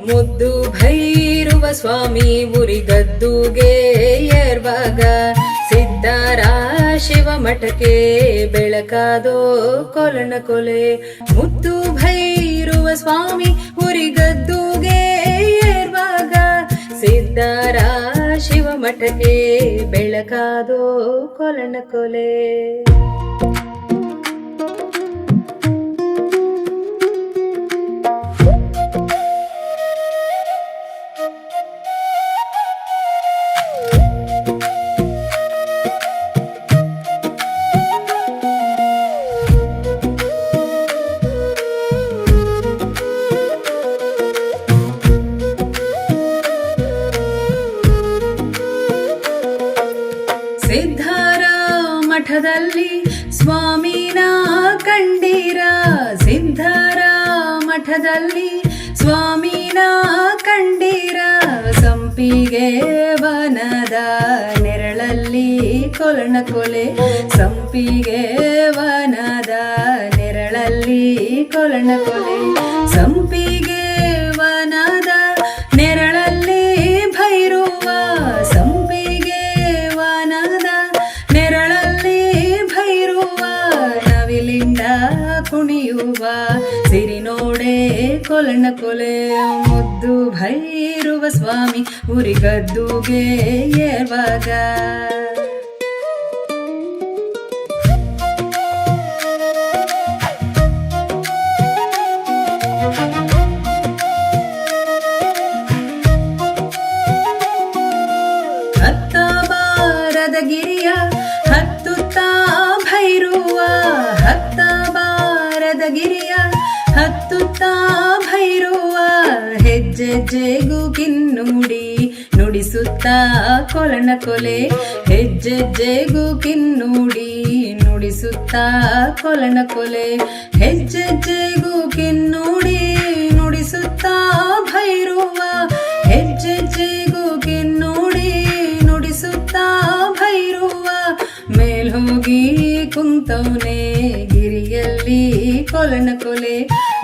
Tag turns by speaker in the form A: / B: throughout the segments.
A: ಮುದ್ದು ಭೈರುವ ಸ್ವಾಮಿ ಉರಿಗದ್ದುಗೆ ಏರ್ವಾಗ ಸಿದ್ಧಾರ ಶಿವ ಮಠಕ್ಕೆ ಬೆಳಕಾದೋ ಕೊಲನ ಕೊಲೆ. ಮುದ್ದು ಭೈರುವ ಸ್ವಾಮಿ ಉರಿಗದ್ದುಗೆ ಏರ್ವಾಗ ಸಿದ್ಧಾರ ಶಿವ ಮಠಕ್ಕೆ ಬೆಳಕಾದೋ ಕೊಲನ ಕೊಲೆ. ಸಿದ್ಧಾರ ಮಠದಲ್ಲಿ ಸ್ವಾಮಿನ ಕಂಡೀರ, ಸಿದ್ಧಾರ ಮಠದಲ್ಲಿ ಸ್ವಾಮಿನ ಕಂಡೀರ. ಸಂಪಿಗೆ ವನದ ನೆರಳಲ್ಲಿ ಕೊಲನ ಕೊಲೆ, ಸಂಪಿಗೆ ವನದ ನೆರಳಲ್ಲಿ ಕೊಲನ ಕೊಲೆ. ಸಂಪಿಗೆ ವನದ ನೆರಳಲ್ಲಿ ಭೈರುವ, ಸಂಪಿಗೆ ವನದ ನೆರಳಲ್ಲಿ ಭೈರುವ. ನವಿಲಿಂದ ಕುಣಿಯುವ ಸಿರಿ ನೋಡೆ ಕೊಲನ ಕೊಲೆ. ಮುದ್ದು ಭೈರುವ ಸ್ವಾಮಿ ಉರಿಗದ್ದುಗೆ ಏರ್ವಾಗ ಹತ್ತ ಬಾರದ ಗಿರಿಯ ಹತ್ತುತ್ತಾ ಭೈರುವ, ಹತ್ತ ಬಾರದ ಗಿರಿಯ ಹತ್ತುತ್ತಾ ಭೈರುವ. ಹೆಜ್ಜೆಜ್ಜೆಗೂ ಕಿನ್ನುಡಿ ನುಡಿಸುತ್ತಾ ಕೊಲನ ಕೊಲೆ, ಹೆಜ್ಜೆಜ್ಜೆಗೂ ಕಿನ್ನುಡಿ ನುಡಿಸುತ್ತಾ ಕೊಲನ ಕೊಲೆ. ಹೆಜ್ಜೆಜ್ಜೆಗೂ ಕಿನ್ನುಡಿ ನುಡಿಸುತ್ತಾ ಭೈರುವ, ಹೆಜ್ಜೆಜ್ಜೆಗೂ ಕಿನ್ನುಡಿ ನುಡಿಸುತ್ತಾ ಭೈರುವ. ಮೇಲ್ಹೋಗಿ ಕುಂತವನೇ ಗಿರಿಯಲ್ಲಿ ಕೊಲನ ಕೊಲೆ,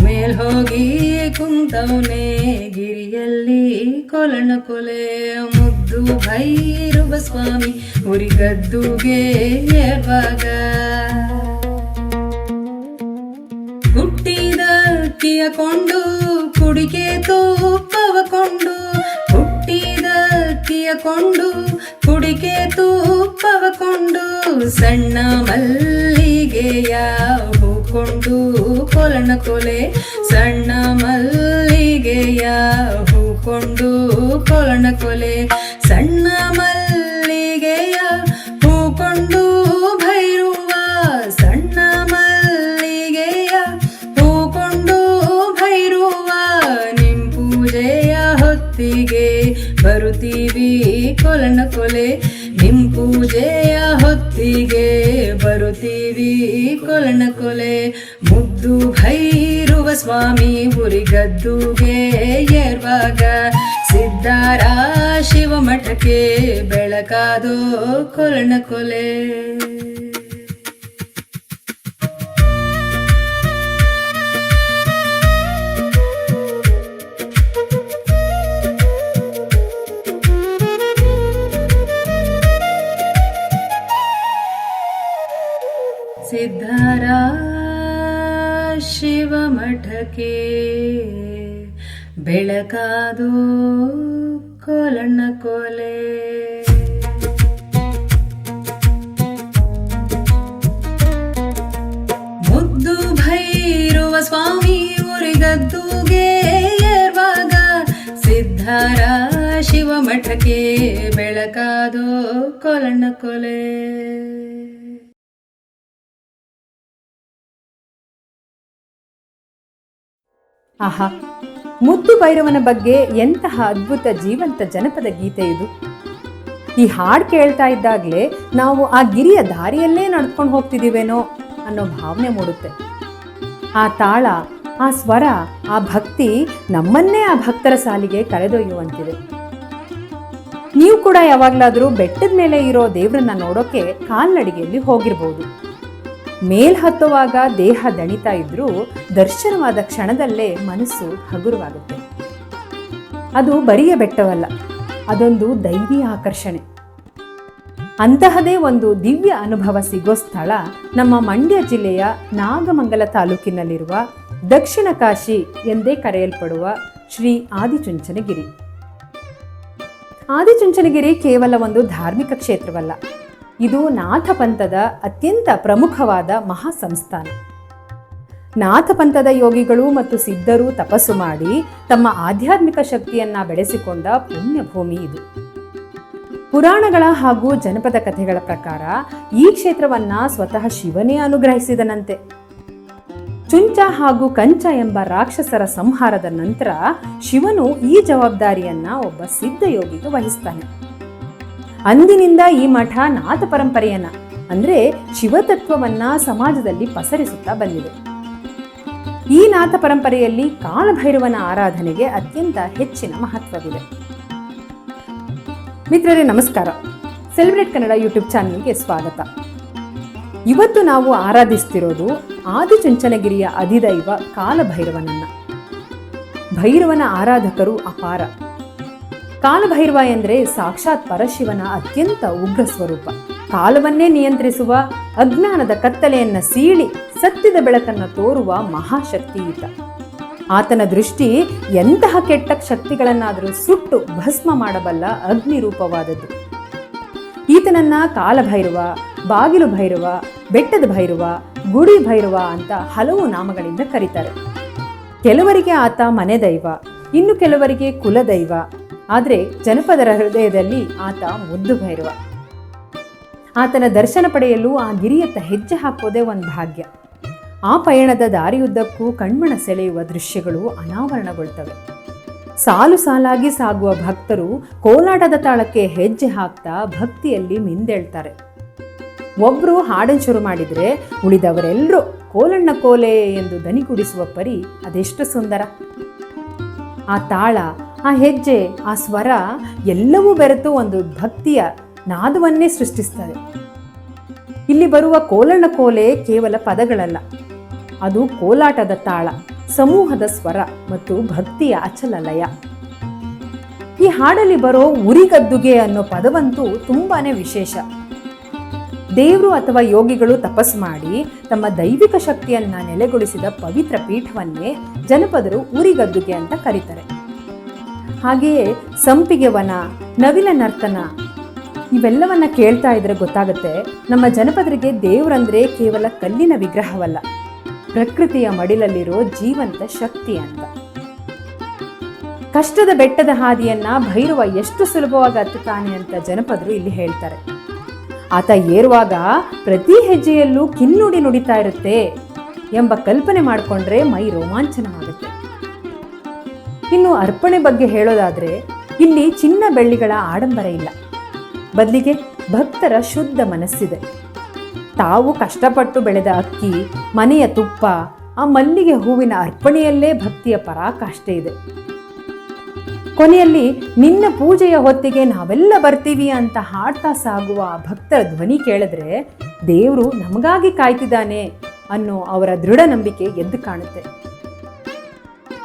A: ಮೇಲ್ಹೋಗಿ ಕುಂತವನೇ ಗಿರಿಯಲ್ಲಿ ಕೊಲನ ಕೊಲೆ. ಮುದ್ದು ಭೈರುವ ಸ್ವಾಮಿ ಉರಿಗದ್ದುಗೆ ಏರ್ವಾಗ ಹುಟ್ಟಿದ ಅಕ್ಕಿಯ ಕೊಂಡು ಕುಡಿಕೆ ತುಪ್ಪವ ಕೊಂಡು, ಹುಟ್ಟಿದ ಅಕ್ಕಿಯ ಕೊಂಡು ಕುಡಿಕೆ ತುಪ್ಪವ ಕೊಂಡು. ಸಣ್ಣ ಮಲ್ಲಿಗೆಯ ಹೂಕೊಂಡು ಕೊಲನ ಕೊಲೆ, ಸಣ್ಣ ಮಲ್ಲಿಗೆಯ ಹೂಕೊಂಡು ಕೊಲನ ಕೊಲೆ. ಸಣ್ಣ ಮಲ್ಲಿಗೆಯ ಹೂಕೊಂಡು ಭೈರುವ, ಸಣ್ಣ ಮಲ್ಲಿಗೆಯ ಹೂಕೊಂಡು ಭೈರುವ. ನಿಮ್ ಪೂಜೆಯ ಹೊತ್ತಿಗೆ ಬರುತ್ತೀವಿ ಕೊಲನ ಕೊಲೆ, ನಿಮ್ ಪೂಜೆಯ ಹೊತ್ತಿಗೆ ಬರುತ್ತೀವಿ ಕೊಲನ ಕೊಲೆ. ಮುದ್ದು ಭೈರುವ ಸ್ವಾಮಿ ಉರಿಗದ್ದುಗೆ ಏರ್ವಾಗ ಸಿದ್ಧಾರ ಶಿವ ಮಠಕ್ಕೆ ಬೆಳಕಾದೋ ಕೊಲನ ಕೊಲೆ. ಸಿದ್ಧಾರ ಶಿವ ಮಠಕ್ಕೆ ಬೆಳಕಾದೋ ಕೊಲನ ಕೊಲೆ. ಮುದ್ದು ಭೈರುವ ಸ್ವಾಮಿ ಉರಿಗದ್ದುಗೆ ಏರ್ವಾಗ ಸಿದ್ಧಾರ ಶಿವ ಮಠಕ್ಕೆ ಬೆಳಕಾದೋ ಕೊಲನ ಕೊಲೆ.
B: ಆಹಾ, ಮುದ್ದು ಭೈರವನ ಬಗ್ಗೆ ಎಂತಹ ಅದ್ಭುತ ಜೀವಂತ ಜನಪದ ಗೀತೆ ಇದು. ಈ ಹಾಡು ಕೇಳ್ತಾ ಇದ್ದಾಗಲೇ ನಾವು ಆ ಗಿರಿಯ ದಾರಿಯಲ್ಲೇ ನಡ್ಕೊಂಡು ಹೋಗ್ತಿದ್ದೀವೇನೋ ಅನ್ನೋ ಭಾವನೆ ಮೂಡುತ್ತೆ. ಆ ತಾಳ, ಆ ಸ್ವರ, ಆ ಭಕ್ತಿ ನಮ್ಮನ್ನೇ ಆ ಭಕ್ತರ ಸಾಲಿಗೆ ಕರೆದೊಯ್ಯುವಂತಿದೆ. ನೀವು ಕೂಡ ಯಾವಾಗಲಾದರೂ ಬೆಟ್ಟದ ಮೇಲೆ ಇರೋ ದೇವ್ರನ್ನ ನೋಡೋಕೆ ಕಾಲ್ನಡಿಗೆಯಲ್ಲಿ ಹೋಗಿರ್ಬೋದು. ಮೇಲ್ ಹತ್ತುವಾಗ ದೇಹ ದಣಿತಾ ಇದ್ರೂ ದರ್ಶನವಾದ ಕ್ಷಣದಲ್ಲೇ ಮನಸ್ಸು ಹಗುರವಾಗುತ್ತೆ. ಅದು ಬರಿಯ ಬೆಟ್ಟವಲ್ಲ, ಅದೊಂದು ದೈವಿ ಆಕರ್ಷಣೆ. ಅಂತಹದೇ ಒಂದು ದಿವ್ಯ ಅನುಭವ ಸಿಗೋ ಸ್ಥಳ ನಮ್ಮ ಮಂಡ್ಯ ಜಿಲ್ಲೆಯ ನಾಗಮಂಗಲ ತಾಲೂಕಿನಲ್ಲಿರುವ ದಕ್ಷಿಣ ಕಾಶಿ ಎಂದೇ ಕರೆಯಲ್ಪಡುವ ಶ್ರೀ ಆದಿಚುಂಚನಗಿರಿ. ಆದಿಚುಂಚನಗಿರಿ ಕೇವಲ ಒಂದು ಧಾರ್ಮಿಕ ಕ್ಷೇತ್ರವಲ್ಲ, ಇದು ನಾಥ ಪಂಥದ ಅತ್ಯಂತ ಪ್ರಮುಖವಾದ ಮಹಾ ಸಂಸ್ಥಾನ. ನಾಥ ಪಂಥದ ಯೋಗಿಗಳು ಮತ್ತು ಸಿದ್ಧರು ತಪಸ್ಸು ಮಾಡಿ ತಮ್ಮ ಆಧ್ಯಾತ್ಮಿಕ ಶಕ್ತಿಯನ್ನ ಬೆಳೆಸಿಕೊಂಡ ಪುಣ್ಯಭೂಮಿ ಇದು. ಪುರಾಣಗಳ ಹಾಗೂ ಜನಪದ ಕಥೆಗಳ ಪ್ರಕಾರ ಈ ಕ್ಷೇತ್ರವನ್ನ ಸ್ವತಃ ಶಿವನೇ ಅನುಗ್ರಹಿಸಿದನಂತೆ. ಚುಂಚ ಹಾಗೂ ಕಂಚ ಎಂಬ ರಾಕ್ಷಸರ ಸಂಹಾರದ ನಂತರ ಶಿವನು ಈ ಜವಾಬ್ದಾರಿಯನ್ನ ಒಬ್ಬ ಸಿದ್ಧ ಯೋಗಿಗೆ ವಹಿಸ್ತಾನೆ. ಅಂದಿನಿಂದ ಈ ಮಠ ನಾಥ ಪರಂಪರೆಯನ್ನ ಅಂದ್ರೆ ಶಿವತತ್ವವನ್ನ ಸಮಾಜದಲ್ಲಿ ಪಸರಿಸುತ್ತಾ ಬಂದಿದೆ. ಈ ನಾಥ ಪರಂಪರೆಯಲ್ಲಿ ಕಾಲಭೈರವನ ಆರಾಧನೆಗೆ ಅತ್ಯಂತ ಹೆಚ್ಚಿನ ಮಹತ್ವವಿದೆ. ಮಿತ್ರರೇ ನಮಸ್ಕಾರ, ಸೆಲೆಬ್ರೇಟ್ ಕನ್ನಡ ಯೂಟ್ಯೂಬ್ ಚಾನೆಲ್ಗೆ ಸ್ವಾಗತ. ಇವತ್ತು ನಾವು ಆರಾಧಿಸ್ತಿರೋದು ಆದಿಚುಂಚನಗಿರಿಯ ಅಧಿದೈವ ಕಾಲಭೈರವನನ್ನ. ಭೈರವನ ಆರಾಧಕರು ಅಪಾರ. ಕಾಲಭೈರವ ಎಂದರೆ ಸಾಕ್ಷಾತ್ ಪರಶಿವನ ಅತ್ಯಂತ ಉಗ್ರ ಸ್ವರೂಪ. ಕಾಲವನ್ನೇ ನಿಯಂತ್ರಿಸುವ, ಅಜ್ಞಾನದ ಕತ್ತಲೆಯನ್ನ ಸೀಳಿ ಸತ್ಯದ ಬೆಳಕನ್ನು ತೋರುವ ಮಹಾಶಕ್ತಿ ಈತ. ಆತನ ದೃಷ್ಟಿ ಎಂತಹ ಕೆಟ್ಟ ಶಕ್ತಿಗಳನ್ನಾದರೂ ಸುಟ್ಟು ಭಸ್ಮ ಮಾಡಬಲ್ಲ ಅಗ್ನಿ ರೂಪವಾದದ್ದು. ಈತನನ್ನ ಕಾಲಭೈರವ, ಬಾಗಿಲು ಭೈರವ, ಬೆಟ್ಟದ ಭೈರವ, ಗುಡಿ ಭೈರವ ಅಂತ ಹಲವು ನಾಮಗಳಿಂದ ಕರೀತಾರೆ. ಕೆಲವರಿಗೆ ಆತ ಮನೆ ದೈವ, ಇನ್ನು ಕೆಲವರಿಗೆ ಕುಲದೈವ, ಆದರೆ ಜನಪದರ ಹೃದಯದಲ್ಲಿ ಆತ ಮುದ್ದು ಭೈರವ. ಆತನ ದರ್ಶನ ಪಡೆಯಲು ಆ ಗಿರಿಯತ್ತ ಹೆಜ್ಜೆ ಹಾಕೋದೇ ಒಂದು ಭಾಗ್ಯ. ಆ ಪಯಣದ ದಾರಿಯುದ್ದಕ್ಕೂ ಕಣ್ಮನ ಸೆಳೆಯುವ ದೃಶ್ಯಗಳು ಅನಾವರಣಗೊಳ್ತವೆ. ಸಾಲು ಸಾಲಾಗಿ ಸಾಗುವ ಭಕ್ತರು ಕೋಲಾಟದ ತಾಳಕ್ಕೆ ಹೆಜ್ಜೆ ಹಾಕ್ತಾ ಭಕ್ತಿಯಲ್ಲಿ ಮಿಂದೇಳ್ತಾರೆ. ಒಬ್ರು ಹಾಡನ್ನು ಶುರು ಮಾಡಿದ್ರೆ ಉಳಿದವರೆಲ್ಲರೂ ಕೋಲಣ್ಣ ಕೋಲೆ ಎಂದು ದನಿಗುಡಿಸುವ ಪರಿ ಅದೆಷ್ಟು ಸುಂದರ. ಆ ತಾಳ, ಆ ಹೆಜ್ಜೆ, ಆ ಸ್ವರ ಎಲ್ಲವೂ ಬೆರೆತು ಒಂದು ಭಕ್ತಿಯ ನಾದವನ್ನೇ ಸೃಷ್ಟಿಸ್ತದೆ. ಇಲ್ಲಿ ಬರುವ ಕೋಲಣ್ಣ ಕೋಲೆ ಕೇವಲ ಪದಗಳಲ್ಲ, ಅದು ಕೋಲಾಟದ ತಾಳ, ಸಮೂಹದ ಸ್ವರ ಮತ್ತು ಭಕ್ತಿಯ ಅಚಲ ಲಯ. ಈ ಹಾಡಲ್ಲಿ ಬರೋ ಉರಿಗದ್ದುಗೆ ಅನ್ನೋ ಪದವಂತೂ ತುಂಬಾನೇ ವಿಶೇಷ. ದೇವರು ಅಥವಾ ಯೋಗಿಗಳು ತಪಸ್ಸು ಮಾಡಿ ತಮ್ಮ ದೈವಿಕ ಶಕ್ತಿಯನ್ನ ನೆಲೆಗೊಳಿಸಿದ ಪವಿತ್ರ ಪೀಠವನ್ನೇ ಜನಪದರು ಉರಿಗದ್ದುಗೆ ಅಂತ ಕರೀತಾರೆ. ಹಾಗೆಯೇ ಸಂಪಿಗೆ ವನ, ನವಿಲ ನರ್ತನ ಇವೆಲ್ಲವನ್ನ ಕೇಳ್ತಾ ಇದ್ರೆ ಗೊತ್ತಾಗುತ್ತೆ ನಮ್ಮ ಜನಪದರಿಗೆ ದೇವರಂದ್ರೆ ಕೇವಲ ಕಲ್ಲಿನ ವಿಗ್ರಹವಲ್ಲ, ಪ್ರಕೃತಿಯ ಮಡಿಲಲ್ಲಿರೋ ಜೀವಂತ ಶಕ್ತಿ ಅಂತ. ಕಷ್ಟದ ಬೆಟ್ಟದ ಹಾದಿಯನ್ನ ಭೈರವ ಎಷ್ಟು ಸುಲಭವಾಗಿ ಹತ್ತುತ್ತಾನೆ ಅಂತ ಜನಪದರು ಇಲ್ಲಿ ಹೇಳ್ತಾರೆ. ಆತ ಏರುವಾಗ ಪ್ರತಿ ಹೆಜ್ಜೆಯಲ್ಲೂ ಕಿನ್ನುಡಿ ನುಡಿತಾ ಇರುತ್ತೆ ಎಂಬ ಕಲ್ಪನೆ ಮಾಡಿಕೊಂಡ್ರೆ ಮೈ ರೋಮಾಂಚನವಾಗುತ್ತೆ. ಇನ್ನು ಅರ್ಪಣೆ ಬಗ್ಗೆ ಹೇಳೋದಾದ್ರೆ ಇಲ್ಲಿ ಚಿನ್ನ ಬೆಳ್ಳಿಗಳ ಆಡಂಬರ ಇಲ್ಲ, ಬದಲಿಗೆ ಭಕ್ತರ ಶುದ್ಧ ಮನಸ್ಸಿದೆ. ತಾವು ಕಷ್ಟಪಟ್ಟು ಬೆಳೆದ ಅಕ್ಕಿ, ಮನೆಯ ತುಪ್ಪ, ಆ ಮಲ್ಲಿಗೆ ಹೂವಿನ ಅರ್ಪಣೆಯಲ್ಲೇ ಭಕ್ತಿಯ ಪರಾಕಾಷ್ಠೆ ಇದೆ. ಕೊನೆಯಲ್ಲಿ ನಿನ್ನ ಪೂಜೆಯ ಹೊತ್ತಿಗೆ ನಾವೆಲ್ಲ ಬರ್ತೀವಿ ಅಂತ ಹಾಡ್ತಾ ಸಾಗುವ ಆ ಭಕ್ತರ ಧ್ವನಿ ಕೇಳಿದ್ರೆ ದೇವರು ನಮಗಾಗಿ ಕಾಯ್ತಿದ್ದಾನೆ ಅನ್ನೋ ಅವರ ದೃಢ ನಂಬಿಕೆ ಎದ್ದು ಕಾಣುತ್ತೆ.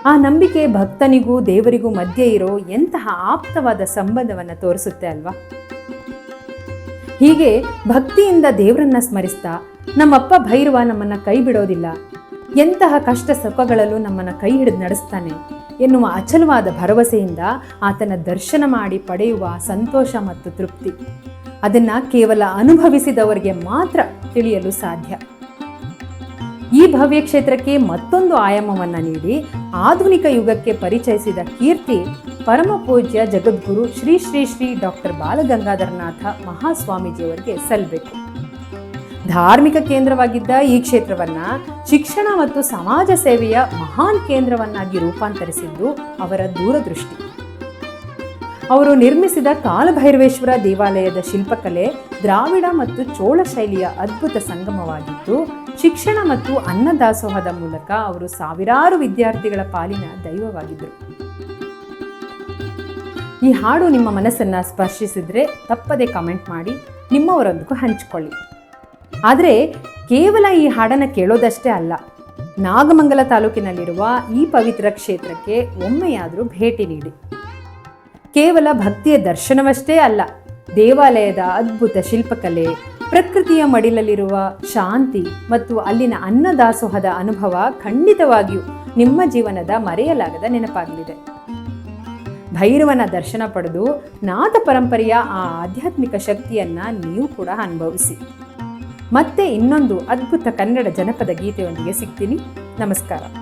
B: ಆ ನಂಬಿಕೆ ಭಕ್ತನಿಗೂ ದೇವರಿಗೂ ಮಧ್ಯೆ ಇರೋ ಎಂತಹ ಆಪ್ತವಾದ ಸಂಬಂಧವನ್ನು ತೋರಿಸುತ್ತೆ ಅಲ್ವಾ. ಹೀಗೆ ಭಕ್ತಿಯಿಂದ ದೇವರನ್ನ ಸ್ಮರಿಸ್ತಾ ನಮ್ಮಪ್ಪ ಭೈರವ ನಮ್ಮನ್ನ ಕೈ ಬಿಡೋದಿಲ್ಲ, ಎಂತಹ ಕಷ್ಟ ಸುಖಗಳಲ್ಲೂ ನಮ್ಮನ್ನ ಕೈ ಹಿಡಿದು ನಡೆಸ್ತಾನೆ ಎನ್ನುವ ಅಚಲವಾದ ಭರವಸೆಯಿಂದ ಆತನ ದರ್ಶನ ಮಾಡಿ ಪಡೆಯುವ ಸಂತೋಷ ಮತ್ತು ತೃಪ್ತಿ, ಅದನ್ನ ಕೇವಲ ಅನುಭವಿಸಿದವರಿಗೆ ಮಾತ್ರ ತಿಳಿಯಲು ಸಾಧ್ಯ. ಈ ಭವ್ಯ ಕ್ಷೇತ್ರಕ್ಕೆ ಮತ್ತೊಂದು ಆಯಾಮವನ್ನ ನೀಡಿ ಆಧುನಿಕ ಯುಗಕ್ಕೆ ಪರಿಚಯಿಸಿದ ಕೀರ್ತಿ ಪರಮ ಪೂಜ್ಯ ಜಗದ್ಗುರು ಶ್ರೀ ಶ್ರೀ ಶ್ರೀ ಡಾಕ್ಟರ್ ಬಾಲಗಂಗಾಧರನಾಥ ಮಹಾಸ್ವಾಮೀಜಿಯವರಿಗೆ ಸಲ್ಲಬೇಕು. ಧಾರ್ಮಿಕ ಕೇಂದ್ರವಾಗಿದ್ದ ಈ ಕ್ಷೇತ್ರವನ್ನ ಶಿಕ್ಷಣ ಮತ್ತು ಸಮಾಜ ಸೇವೆಯ ಮಹಾನ್ ಕೇಂದ್ರವನ್ನಾಗಿ ರೂಪಾಂತರಿಸಿದ್ದು ಅವರ ದೂರದೃಷ್ಟಿ. ಅವರು ನಿರ್ಮಿಸಿದ ಕಾಲಭೈರವೇಶ್ವರ ದೇವಾಲಯದ ಶಿಲ್ಪಕಲೆ ದ್ರಾವಿಡ ಮತ್ತು ಚೋಳ ಶೈಲಿಯ ಅದ್ಭುತ ಸಂಗಮವಾಗಿದ್ದು, ಶಿಕ್ಷಣ ಮತ್ತು ಅನ್ನದಾಸೋಹದ ಮೂಲಕ ಅವರು ಸಾವಿರಾರು ವಿದ್ಯಾರ್ಥಿಗಳ ಪಾಲಿನ ದೈವವಾಗಿದ್ದರು. ಈ ಹಾಡು ನಿಮ್ಮ ಮನಸ್ಸನ್ನು ಸ್ಪರ್ಶಿಸಿದ್ರೆ ತಪ್ಪದೆ ಕಮೆಂಟ್ ಮಾಡಿ ನಿಮ್ಮವರೊಂದಿಗೂ ಹಂಚಿಕೊಳ್ಳಿ. ಆದರೆ ಕೇವಲ ಈ ಹಾಡನ್ನು ಕೇಳೋದಷ್ಟೇ ಅಲ್ಲ, ನಾಗಮಂಗಲ ತಾಲೂಕಿನಲ್ಲಿರುವ ಈ ಪವಿತ್ರ ಕ್ಷೇತ್ರಕ್ಕೆ ಒಮ್ಮೆಯಾದರೂ ಭೇಟಿ ನೀಡಿ. ಕೇವಲ ಭಕ್ತಿಯ ದರ್ಶನವಷ್ಟೇ ಅಲ್ಲ, ದೇವಾಲಯದ ಅದ್ಭುತ ಶಿಲ್ಪಕಲೆ, ಪ್ರಕೃತಿಯ ಮಡಿಲಲ್ಲಿರುವ ಶಾಂತಿ ಮತ್ತು ಅಲ್ಲಿನ ಅನ್ನದಾಸೋಹದ ಅನುಭವ ಖಂಡಿತವಾಗಿಯೂ ನಿಮ್ಮ ಜೀವನದ ಮರೆಯಲಾಗದ ನೆನಪಾಗಲಿದೆ. ಭೈರವನ ದರ್ಶನ ಪಡೆದು ನಾದ ಪರಂಪರೆಯ ಆ ಆಧ್ಯಾತ್ಮಿಕ ಶಕ್ತಿಯನ್ನ ನೀವು ಕೂಡ ಅನುಭವಿಸಿ. ಮತ್ತೆ ಇನ್ನೊಂದು ಅದ್ಭುತ ಕನ್ನಡ ಜನಪದ ಗೀತೆಯೊಂದಿಗೆ ಸಿಗ್ತೀನಿ. ನಮಸ್ಕಾರ.